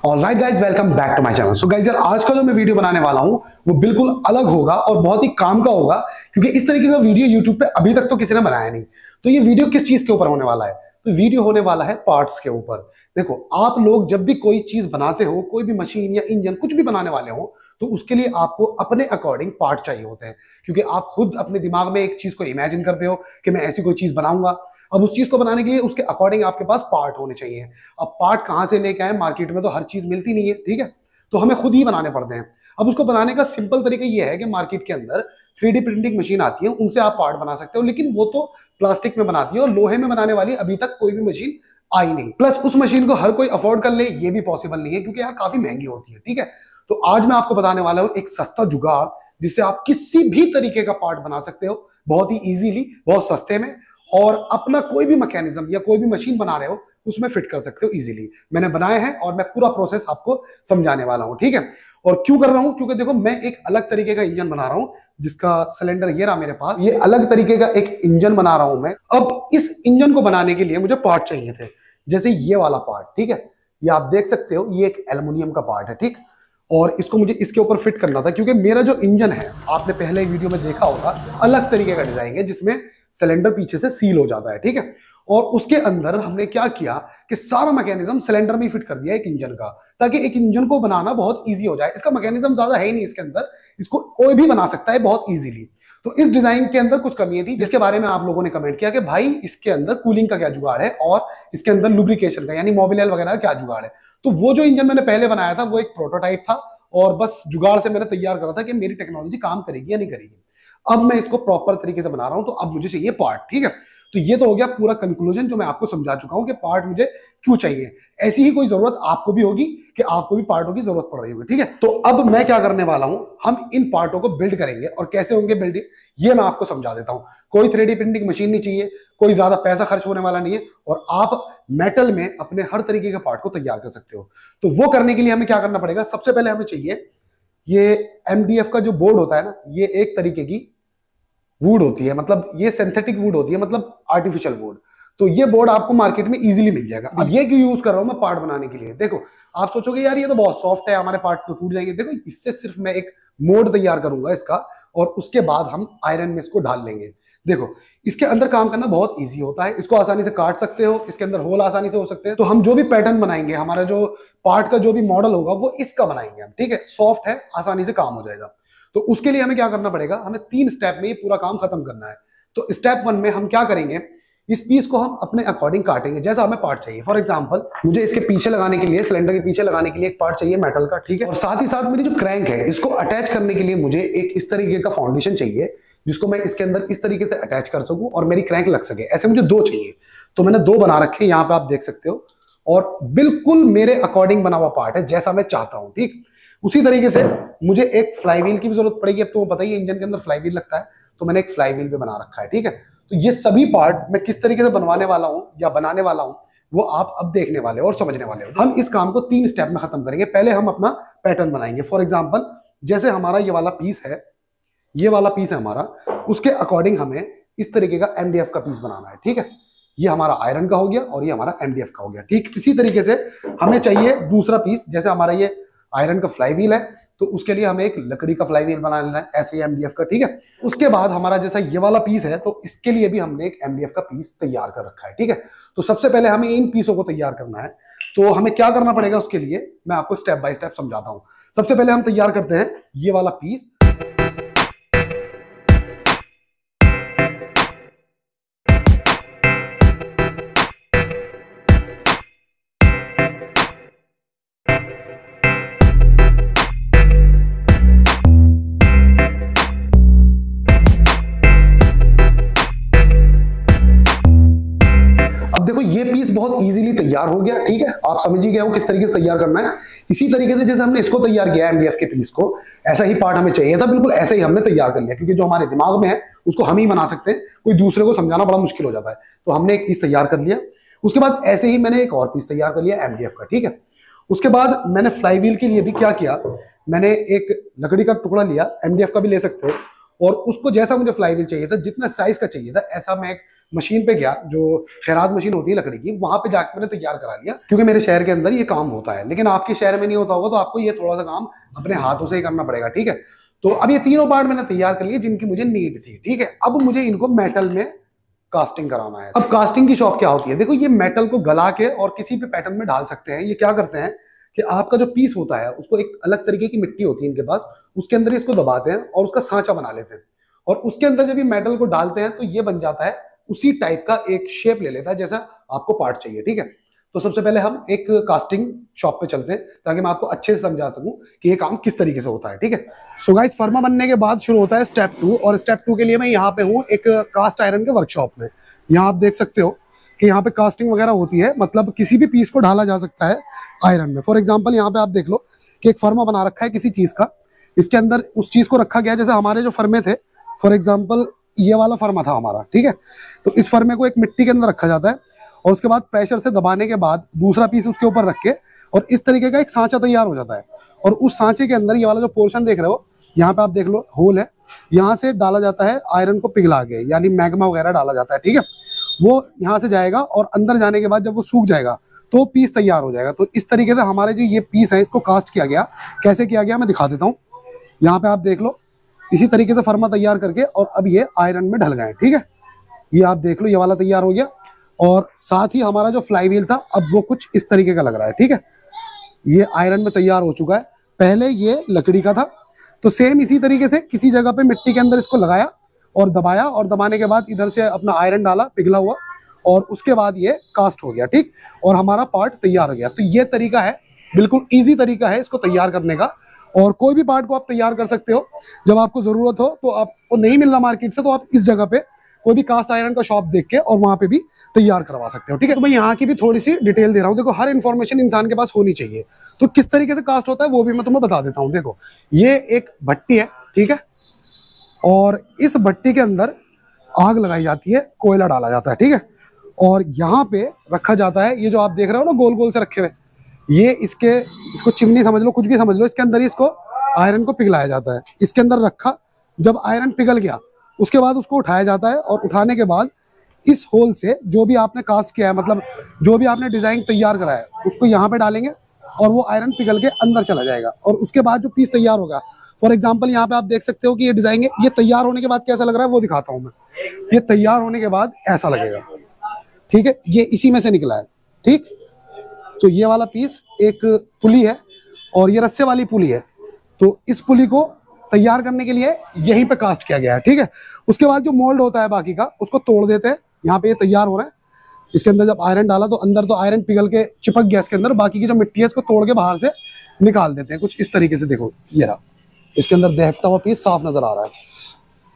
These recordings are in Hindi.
Alright guys, welcome back to my channel. So guys यार, आज का जो मैं वीडियो बनाने वाला हूं वो बिल्कुल अलग होगा और बहुत ही काम का होगा, क्योंकि इस तरीके का वीडियो यूट्यूब पे अभी तक तो किसी ने बनाया नहीं। तो ये वीडियो किस चीज के ऊपर होने वाला है? तो वीडियो होने वाला है पार्ट्स के ऊपर। देखो, आप लोग जब भी कोई चीज बनाते हो, कोई भी मशीन या इंजन कुछ भी बनाने वाले हो, तो उसके लिए आपको अपने अकॉर्डिंग पार्ट चाहिए होते हैं, क्योंकि आप खुद अपने दिमाग में एक चीज को इमेजिन करते हो कि मैं ऐसी कोई चीज बनाऊंगा। अब उस चीज को बनाने के लिए उसके अकॉर्डिंग आपके पास पार्ट होने चाहिए। अब पार्ट कहां से लेके आए? मार्केट में तो हर चीज मिलती नहीं है, ठीक है, तो हमें खुद ही बनाने पड़ते हैं। अब उसको बनाने का सिंपल तरीका ये है कि मार्केट के अंदर 3D प्रिंटिंग मशीन आती है, उनसे आप पार्ट बना सकते हो, लेकिन वो तो प्लास्टिक में बनाती है और लोहे में बनाने वाली अभी तक कोई भी मशीन आई नहीं। प्लस उस मशीन को हर कोई अफोर्ड कर ले ये भी पॉसिबल नहीं है, क्योंकि यार काफी महंगी होती है, ठीक है। तो आज मैं आपको बताने वाला हूं एक सस्ता जुगाड़, जिससे आप किसी भी तरीके का पार्ट बना सकते हो बहुत ही इजीली, बहुत सस्ते में, और अपना कोई भी मैकेनिज्म या कोई भी मशीन बना रहे हो उसमें फिट कर सकते हो इजीली। मैंने बनाए हैं और मैं पूरा प्रोसेस आपको समझाने वाला हूं, ठीक है। और क्यों कर रहा हूं? क्योंकि देखो, मैं एक अलग तरीके का इंजन बना रहा हूं, जिसका सिलेंडर ये रहा मेरे पास। ये अलग तरीके का एक इंजन बना रहा हूं मैं। अब इस इंजन को बनाने के लिए मुझे पार्ट चाहिए थे, जैसे ये वाला पार्ट, ठीक है। ये आप देख सकते हो, ये एक एल्युमिनियम का पार्ट है, ठीक। और इसको मुझे इसके ऊपर फिट करना था, क्योंकि मेरा जो इंजन है, आपने पहले वीडियो में देखा होगा, अलग तरीके का डिजाइन है जिसमें सिलेंडर पीछे से सील हो जाता है, ठीक है। और उसके अंदर हमने क्या किया कि सारा मैकेनिज्म सिलेंडर में ही फिट कर दिया एक इंजन का, ताकि एक इंजन को बनाना बहुत इजी हो जाए। इसका मैकेनिज्म ज्यादा है ही नहीं इसके अंदर, इसको कोई भी बना सकता है बहुत इजीली। तो इस डिजाइन के अंदर कुछ कमियां थी, जिसके बारे में आप लोगों ने कमेंट किया कि भाई इसके अंदर कूलिंग का क्या जुगाड़ है और इसके अंदर लुब्रिकेशन का यानी मोबिल वगैरह का क्या जुगाड़ है। तो वो जो इंजन मैंने पहले बनाया था वो एक प्रोटोटाइप था, और बस जुगाड़ से मैंने तैयार करा था कि मेरी टेक्नोलॉजी काम करेगी या नहीं करेगी। अब मैं इसको प्रॉपर तरीके से बना रहा हूं, तो अब मुझे चाहिए पार्ट, ठीक है। तो ये तो हो गया पूरा कंक्लूजन, जो मैं आपको समझा चुका हूं कि पार्ट मुझे क्यों चाहिए। ऐसी ही कोई जरूरत आपको भी होगी कि आपको भी पार्टों की जरूरत पड़ रही होगी, ठीक है। तो अब मैं क्या करने वाला हूं, हम इन पार्टों को बिल्ड करेंगे, और कैसे होंगे बिल्डिंग ये मैं आपको समझा देता हूं। कोई 3D प्रिंटिंग मशीन नहीं चाहिए, कोई ज्यादा पैसा खर्च होने वाला नहीं है, और आप मेटल में अपने हर तरीके के पार्ट को तैयार कर सकते हो। तो वो करने के लिए हमें क्या करना पड़ेगा? सबसे पहले हमें चाहिए ये MDF का जो बोर्ड होता है ना, ये एक तरीके की वुड होती है, मतलब ये सिंथेटिक वुड होती है, मतलब आर्टिफिशियल वुड। तो ये बोर्ड आपको मार्केट में इजीली मिल जाएगा। अब ये क्यों यूज कर रहा हूं मैं पार्ट बनाने के लिए? देखो, आप सोचोगे यार ये तो बहुत सॉफ्ट है, हमारे पार्ट तो टूट जाएंगे। देखो, इससे सिर्फ मैं एक मोड तैयार करूंगा इसका, और उसके बाद हम आयरन में इसको ढाल लेंगे। देखो, इसके अंदर काम करना बहुत इजी होता है, इसको आसानी से काट सकते हो, इसके अंदर होल आसानी से हो सकते हैं। तो हम जो भी पैटर्न बनाएंगे, हमारा जो पार्ट का जो भी मॉडल होगा वो इसका बनाएंगे हम, ठीक है। सॉफ्ट है, आसानी से काम हो जाएगा। तो उसके लिए हमें क्या करना पड़ेगा? हमें 3 स्टेप में ये पूरा काम खत्म करना है। तो स्टेप 1 में हम क्या करेंगे, इस पीस को हम अपने अकॉर्डिंग काटेंगे, जैसा हमें पार्ट चाहिए। फॉर एग्जांपल, मुझे इसके पीछे लगाने के लिए, सिलेंडर के पीछे लगाने के लिए एक पार्ट चाहिए मेटल का, ठीक है। और साथ ही साथ मेरी जो क्रैंक है, इसको अटैच करने के लिए मुझे एक इस तरीके का फाउंडेशन चाहिए, जिसको मैं इसके अंदर इस तरीके से अटैच कर सकूं और मेरी क्रैंक लग सके। ऐसे मुझे 2 चाहिए, तो मैंने 2 बना रखे हैं, यहाँ पे आप देख सकते हो, और बिल्कुल मेरे अकॉर्डिंग बना हुआ पार्ट है, जैसा मैं चाहता हूं, ठीक। उसी तरीके से मुझे एक फ्लाईव्हील की भी जरूरत पड़ेगी। अब तो पता ही है इंजन के अंदर फ्लाईव्हील लगता है, तो मैंने एक फ्लाईव्हील भी बना रखा है, ठीक है। तो ये सभी पार्ट मैं किस तरीके से बनवाने वाला हूं या बनाने वाला हूं, वो आप अब देखने वाले हो और समझने वाले हो। हम इस काम को 3 स्टेप में खत्म करेंगे। पहले हम अपना पैटर्न बनाएंगे। फॉर एग्जाम्पल, जैसे हमारा ये वाला पीस है, ये वाला पीस है हमारा, उसके अकॉर्डिंग हमें इस तरीके का MDF का पीस बनाना है, ठीक है। ये हमारा आयरन का हो गया और ये हमारा MDF का हो गया, ठीक। इसी तरीके से हमें चाहिए दूसरा पीस, जैसे हमारा ये आयरन का फ्लाईव्हील है, तो उसके लिए हमें एक लकड़ी का फ्लाईव्हील बना लेना है, ऐसे ही MDF का, ठीक है। उसके बाद हमारा जैसा ये वाला पीस है, तो इसके लिए भी हमने एक MDF का पीस तैयार कर रखा है, ठीक है। तो सबसे पहले हमें इन पीसों को तैयार करना है। तो हमें क्या करना पड़ेगा उसके लिए, मैं आपको स्टेप बाय स्टेप समझाता हूं। सबसे पहले हम तैयार करते हैं ये वाला पीस। देखो, ये पीस बहुत इजीली तैयार हो गया, ठीक है। आप समझ ही गए हो किस तरीके से तैयार करना है। इसी तरीके से जैसे हमने इसको तैयार किया MDF के पीस को, ऐसा ही पार्ट हमें चाहिए था, बिल्कुल ऐसे ही हमने तैयार कर लिया, क्योंकि जो हमारे दिमाग में है उसको हम ही बना सकते हैं, कोई दूसरे को समझाना बड़ा मुश्किल हो जाता है। तो हमने एक पीस तैयार कर लिया। उसके बाद ऐसे ही मैंने एक और पीस तैयार कर लिया MDF का, ठीक है। उसके बाद मैंने फ्लाईव्हील के लिए भी क्या किया, मैंने एक लकड़ी का टुकड़ा लिया, MDF का भी ले सकते हो, और उसको जैसा मुझे फ्लाईव्हील चाहिए था, जितना साइज का चाहिए था, ऐसा मैं एक मशीन पे गया, जो खैरात मशीन होती है लकड़ी की, वहां पे जाकर मैंने तैयार करा लिया, क्योंकि मेरे शहर के अंदर ये काम होता है। लेकिन आपके शहर में नहीं होता होगा, तो आपको ये थोड़ा सा काम अपने हाथों से ही करना पड़ेगा, ठीक है। तो अब ये तीनों पार्ट मैंने तैयार कर लिए जिनकी मुझे नीड थी, ठीक है। अब मुझे इनको मेटल में कास्टिंग कराना है। अब कास्टिंग की शॉप क्या होती है, देखो ये मेटल को गला के और किसी भी पैटर्न में डाल सकते हैं। ये क्या करते हैं कि आपका जो पीस होता है उसको, एक अलग तरीके की मिट्टी होती है इनके पास, उसके अंदर इसको दबाते हैं और उसका सांचा बना लेते हैं, और उसके अंदर जब ये मेटल को डालते हैं तो ये बन जाता है उसी टाइप का, एक शेप ले लेता है जैसा आपको पार्ट चाहिए, ठीक है। तो सबसे पहले हम एक कास्टिंग शॉप पे चलते हैं ताकि मैं आपको अच्छे से समझा सकूं कि ये काम किस तरीके से होता है, ठीक है। सो गाइस, फर्मा बनने के बाद शुरू होता है स्टेप 2, और स्टेप 2 के लिए मैं यहाँ पे हूँ एक कास्ट आयरन के वर्कशॉप में। यहाँ आप देख सकते हो कि यहाँ पे कास्टिंग वगैरह होती है, मतलब किसी भी पीस को ढाला जा सकता है आयरन में। फॉर एग्जाम्पल यहाँ पे आप देख लो कि एक फर्मा बना रखा है किसी चीज का, इसके अंदर उस चीज को रखा गया, जैसे हमारे जो फर्मे थे, फॉर एग्जाम्पल ये वाला फर्मा था हमारा, ठीक है। तो इस फर्मे को एक मिट्टी के अंदर रखा जाता है और उसके बाद प्रेशर से दबाने के बाद दूसरा पीस उसके ऊपर रख के और इस तरीके का एक सांचा तैयार हो जाता है। और उस सांचे के अंदर ये वाला जो पोर्शन देख रहे हो, यहाँ पे आप देख लो होल है, यहाँ से डाला जाता है आयरन को पिघला के, यानी मैग्मा वगैरह डाला जाता है, ठीक है। वो यहाँ से जाएगा और अंदर जाने के बाद जब वो सूख जाएगा तो पीस तैयार हो जाएगा। तो इस तरीके से हमारे जो ये पीस है इसको कास्ट किया गया। कैसे किया गया मैं दिखा देता हूँ। यहाँ पे आप देख लो, इसी तरीके से फर्मा तैयार करके और अब ये आयरन में ढल गए, ठीक है। ये आप देख लो, ये वाला तैयार हो गया। और साथ ही हमारा जो फ्लाई व्हील था अब वो कुछ इस तरीके का लग रहा है, ठीक है। ये आयरन में तैयार हो चुका है। पहले ये लकड़ी का था, तो सेम इसी तरीके से किसी जगह पे मिट्टी के अंदर इसको लगाया और दबाया, और दबाने के बाद इधर से अपना आयरन डाला, पिघला हुआ, और उसके बाद ये कास्ट हो गया, ठीक। और हमारा पार्ट तैयार हो गया। तो ये तरीका है, बिल्कुल ईजी तरीका है इसको तैयार करने का। और कोई भी पार्ट को आप तैयार कर सकते हो जब आपको जरूरत हो। तो आपको नहीं मिल रहा मार्केट से, तो आप इस जगह पे कोई भी कास्ट आयरन का शॉप देख के और वहां पे भी तैयार करवा सकते हो, ठीक है। तो मैं यहाँ की भी थोड़ी सी डिटेल दे रहा हूँ। देखो, हर इन्फॉर्मेशन इंसान के पास होनी चाहिए। तो किस तरीके से कास्ट होता है वो भी मैं तुम्हें बता देता हूँ। देखो, ये एक भट्टी है, ठीक है, और इस भट्टी के अंदर आग लगाई जाती है, कोयला डाला जाता है, ठीक है। और यहाँ पे रखा जाता है, ये जो आप देख रहे हो ना गोल गोल से रखे हुए, ये इसको चिमनी समझ लो, कुछ भी समझ लो, इसके अंदर ही इसको आयरन को पिघलाया जाता है। इसके अंदर रखा, जब आयरन पिघल गया उसके बाद उसको उठाया जाता है, और उठाने के बाद इस होल से जो भी आपने कास्ट किया है, मतलब जो भी आपने डिजाइन तैयार करा है, उसको यहाँ पे डालेंगे और वो आयरन पिघल के अंदर चला जाएगा। और उसके बाद जो पीस तैयार होगा, फॉर एग्जाम्पल यहाँ पे आप देख सकते हो कि ये डिजाइन है। ये तैयार होने के बाद कैसा लग रहा है वो दिखाता हूँ मैं। ये तैयार होने के बाद ऐसा लगेगा, ठीक है। ये इसी में से निकला है, ठीक। तो ये वाला पीस एक पुली है और ये रस्से वाली पुली है। तो इस पुली को तैयार करने के लिए यहीं पे कास्ट किया गया है, ठीक है। उसके बाद जो मोल्ड होता है बाकी का, उसको तोड़ देते हैं। यहाँ पे ये तैयार हो रहा है। इसके अंदर जब आयरन डाला तो अंदर तो आयरन पिघल के चिपक गया इसके अंदर, बाकी की जो मिट्टी है इसको तोड़ के बाहर से निकाल देते हैं कुछ इस तरीके से। देखो, ये रहा, इसके अंदर दहकता हुआ पीस साफ नजर आ रहा है।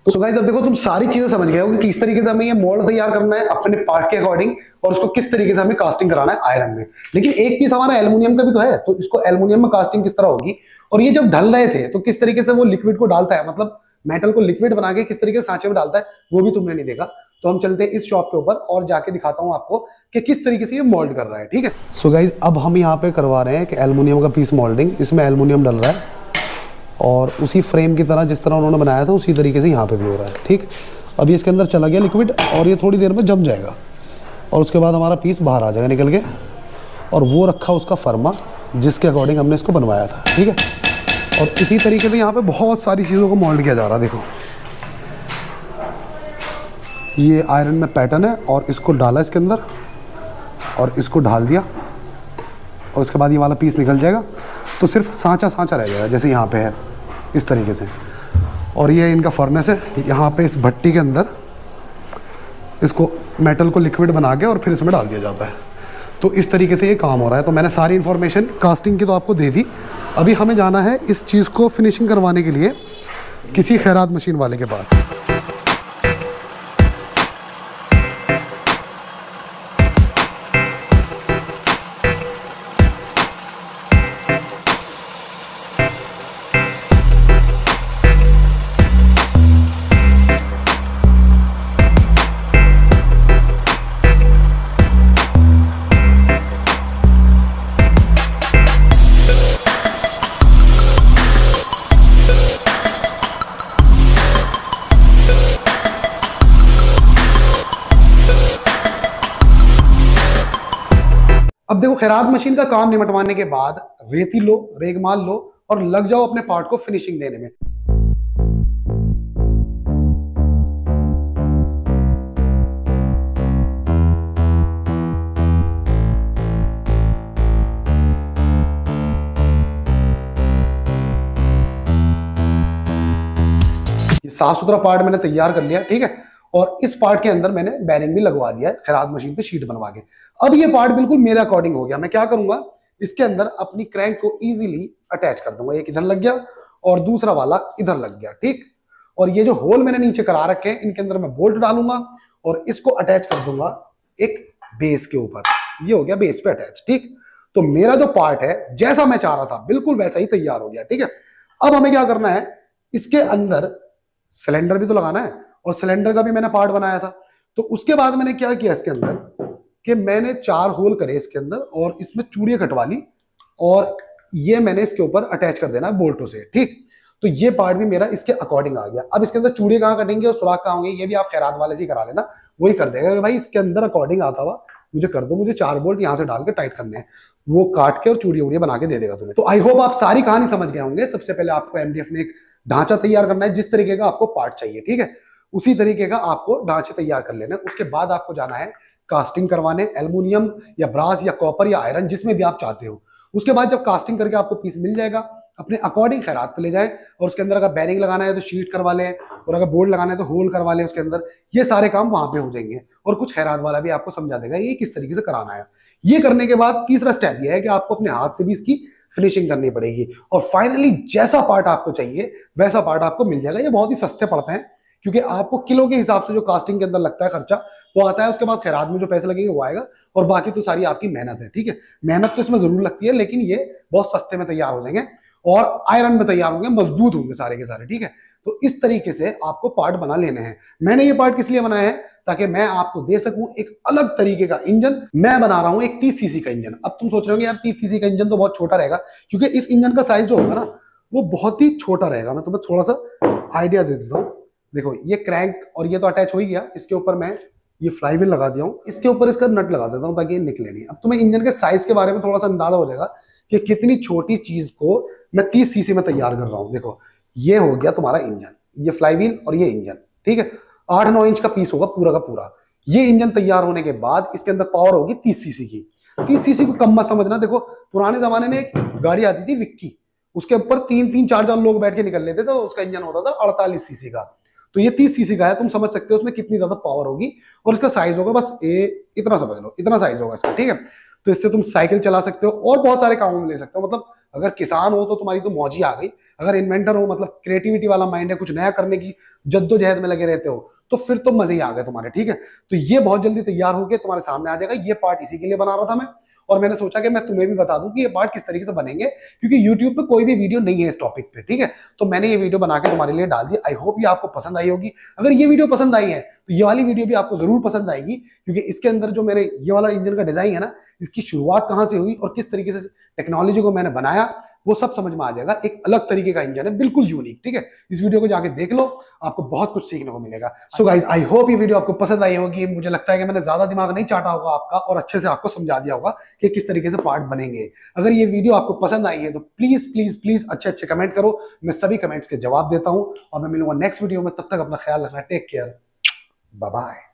तो गाइस, अब देखो तुम सारी चीजें समझ गए हो कि किस तरीके से हमें ये मोल्ड तैयार करना है अपने पार्ट के अकॉर्डिंग, और उसको किस तरीके से हमें कास्टिंग कराना है आयरन में। लेकिन एक पीस हमारा एल्युमिनियम का भी तो है, तो इसको एल्युमिनियम में कास्टिंग किस तरह होगी, और ये जब ढल रहे थे तो किस तरीके से वो लिक्विड को डालता है, मतलब मेटल को लिक्विड बना के किस तरीके से सांचे में डालता है, वो भी तुमने नहीं देखा। तो हम चलते हैं इस शॉप के ऊपर और जाके दिखाता हूँ आपको कि किस तरीके से ये मोल्ड कर रहा है, ठीक है। सो गाइस, अब हम यहाँ पे करवा रहे हैं कि एल्युमिनियम का पीस मोल्डिंग। इसमें एल्युमिनियम डल रहा है और उसी फ्रेम की तरह जिस तरह उन्होंने बनाया था उसी तरीके से यहाँ पे भी हो रहा है, ठीक। अब ये इसके अंदर चला गया लिक्विड और ये थोड़ी देर में जम जाएगा और उसके बाद हमारा पीस बाहर आ जाएगा निकल के, और वो रखा उसका फर्मा जिसके अकॉर्डिंग हमने इसको बनवाया था, ठीक है। और इसी तरीके से यहाँ पे बहुत सारी चीज़ों को मोल्ड किया जा रहा है। देखो, ये आयरन में पैटर्न है और इसको डाला इसके अंदर और इसको ढाल दिया, और उसके बाद ये वाला पीस निकल जाएगा। तो सिर्फ सांचा सांचा रह जाएगा जैसे यहाँ पे है इस तरीके से। और ये इनका फर्नेस है, यहाँ पे इस भट्टी के अंदर इसको मेटल को लिक्विड बना के और फिर इसमें डाल दिया जाता है। तो इस तरीके से ये काम हो रहा है। तो मैंने सारी इन्फॉर्मेशन कास्टिंग की तो आपको दे दी। अभी हमें जाना है इस चीज़ को फिनिशिंग करवाने के लिए किसी खैरात मशीन वाले के पास। खैरात मशीन का काम निपटवाने के बाद रेती लो, रेगमाल लो और लग जाओ अपने पार्ट को फिनिशिंग देने में। ये साफ सुथरा पार्ट मैंने तैयार कर लिया, ठीक है। और इस पार्ट के अंदर मैंने बैरिंग भी लगवा दिया है खैरात मशीन पे शीट बनवा के। अब ये पार्ट बिल्कुल मेरे अकॉर्डिंग हो गया। मैं क्या करूंगा, इसके अंदर अपनी क्रैंक को इजीली अटैच कर दूंगा। एक इधर लग गया और दूसरा वाला इधर लग गया, ठीक। और ये जो होल मैंने नीचे करा रखे हैं, इनके अंदर मैं बोल्ट डालूंगा और इसको अटैच कर दूंगा एक बेस के ऊपर। ये हो गया बेस पे अटैच, ठीक। तो मेरा जो पार्ट है जैसा मैं चाह रहा था बिल्कुल वैसा ही तैयार हो गया, ठीक है। अब हमें क्या करना है, इसके अंदर सिलेंडर भी तो लगाना है और सिलेंडर का भी मैंने पार्ट बनाया था। तो उसके बाद मैंने क्या किया इसके अंदर कि मैंने 4 होल करे इसके अंदर और इसमें चूड़ियां कटवा ली और ये मैंने इसके ऊपर अटैच कर देना है बोल्टों से, ठीक। तो ये पार्ट भी मेरा इसके अकॉर्डिंग आ गया। अब इसके अंदर चूड़ियां कहाँ कटेंगे और सुराख कहाँ होंगे, ये भी आप खैरात वाले से ही करा लेना, वही कर देगा कि भाई इसके अंदर अकॉर्डिंग आता हुआ मुझे कर दो, मुझे 4 बोल्ट यहाँ से डाल के टाइट करने हैं, वो काट के और चूड़ियां उड़ियां बना के दे देगा तुम्हें। तो आई होप आप सारी कहानी समझ गए होंगे। सबसे पहले आपको एमडीएफ में एक ढांचा तैयार करना है, जिस तरीके का आपको पार्ट चाहिए, ठीक है, उसी तरीके का आपको ढांचे तैयार कर लेना है। उसके बाद आपको जाना है कास्टिंग करवाने, एल्युमिनियम या ब्रास या कॉपर या आयरन, जिसमें भी आप चाहते हो। उसके बाद जब कास्टिंग करके आपको पीस मिल जाएगा, अपने अकॉर्डिंग खैरात पे ले जाएं और उसके अंदर अगर बैरिंग लगाना है तो शीट करवा लें और अगर बोल्ट लगाना है तो होल करवा लें उसके अंदर। ये सारे काम वहां पे हो जाएंगे और कुछ खैरात वाला भी आपको समझा देगा ये किस तरीके से कराना है। ये करने के बाद तीसरा स्टेप ये है कि आपको अपने हाथ से भी इसकी फिनिशिंग करनी पड़ेगी और फाइनली जैसा पार्ट आपको चाहिए वैसा पार्ट आपको मिल जाएगा। ये बहुत ही सस्ते पड़ते हैं क्योंकि आपको किलो के हिसाब से जो कास्टिंग के अंदर लगता है खर्चा वो आता है, उसके बाद खैरात में जो पैसे लगेंगे वो आएगा और बाकी तो सारी आपकी मेहनत है, ठीक है। मेहनत तो इसमें जरूर लगती है लेकिन ये बहुत सस्ते में तैयार हो जाएंगे और आयरन में तैयार होंगे, मजबूत होंगे सारे के सारे, ठीक है। तो इस तरीके से आपको पार्ट बना लेने हैं। मैंने ये पार्ट किस लिए बनाया है, ताकि मैं आपको दे सकूं एक अलग तरीके का इंजन। मैं बना रहा हूं एक 30 सीसी का इंजन। अब तुम सोच रहे हो यार 30 सीसी का इंजन तो बहुत छोटा रहेगा, क्योंकि इस इंजन का साइज जो होगा ना वो बहुत ही छोटा रहेगा। मैं तुम्हें थोड़ा सा आइडिया दे देता हूँ। देखो ये क्रैंक और ये तो अटैच हो ही गया, इसके ऊपर मैं ये फ्लाईव्हील लगा दिया हूँ, इसके ऊपर इसका नट लगा देता हूँ ताकि ये निकले नहीं। अब तुम्हें इंजन के साइज के बारे में थोड़ा सा अंदाजा हो जाएगा कि कितनी छोटी चीज को मैं 30 सीसी में तैयार कर रहा हूँ। देखो ये हो गया तुम्हारा इंजन, ये फ्लाईव्हील और ये इंजन, ठीक है। 8-9 इंच का पीस होगा पूरा का पूरा। ये इंजन तैयार होने के बाद इसके अंदर पावर होगी 30 सीसी की। 30 सीसी को कम मत समझना। देखो पुराने जमाने में एक गाड़ी आती थी विक्की, उसके ऊपर 3-3, 4-4 लोग बैठ के निकल लेते थे, उसका इंजन होता था 48 सीसी का। तो ये 30 सीसी का है, तुम समझ सकते हो उसमें कितनी ज्यादा पावर होगी और इसका साइज होगा बस इतना समझ लो, इतना साइज होगा इसका, ठीक है। तो इससे तुम साइकिल चला सकते हो और बहुत सारे कामों में ले सकते हो। मतलब अगर किसान हो तो तुम्हारी तो मौज ही आ गई, अगर इन्वेंटर हो मतलब क्रिएटिविटी वाला माइंड है, कुछ नया करने की जद्दोजहद में लगे रहते हो तो फिर तो मजे ही आ गए तुम्हारे, ठीक है। तो ये बहुत जल्दी तैयार होकर तुम्हारे सामने आ जाएगा। ये पार्ट इसी के लिए बना रहा था मैं, और मैंने सोचा कि मैं तुम्हें भी बता दूं कि ये पार्ट किस तरीके से बनेंगे, क्योंकि YouTube पे कोई भी वीडियो नहीं है इस टॉपिक पे, ठीक है। तो मैंने ये वीडियो बना के तुम्हारे लिए डाल दी। आई होप ये आपको पसंद आई होगी। अगर ये वीडियो पसंद आई है तो ये वाली वीडियो भी आपको जरूर पसंद आएगी, क्योंकि इसके अंदर जो मेरे ये वाला इंजन का डिजाइन है ना, इसकी शुरुआत कहां से हुई और किस तरीके से टेक्नोलॉजी को मैंने बनाया वो सब समझ में आ जाएगा। एक अलग तरीके का इंजन है, बिल्कुल यूनिक, ठीक है। इस वीडियो को जाके देख लो, आपको बहुत कुछ सीखने को मिलेगा। सो गाइस आई होप ये वीडियो आपको पसंद आई होगी। मुझे लगता है कि मैंने ज्यादा दिमाग नहीं चाटा होगा आपका और अच्छे से आपको समझा दिया होगा कि किस तरीके से पार्ट बनेंगे। अगर ये वीडियो आपको पसंद आई है तो प्लीज प्लीज प्लीज अच्छे अच्छे कमेंट करो, मैं सभी कमेंट्स के जवाब देता हूं और मैं मिलूंगा नेक्स्ट वीडियो में। तब तक अपना ख्याल रखना, टेक केयर, बाय बाय।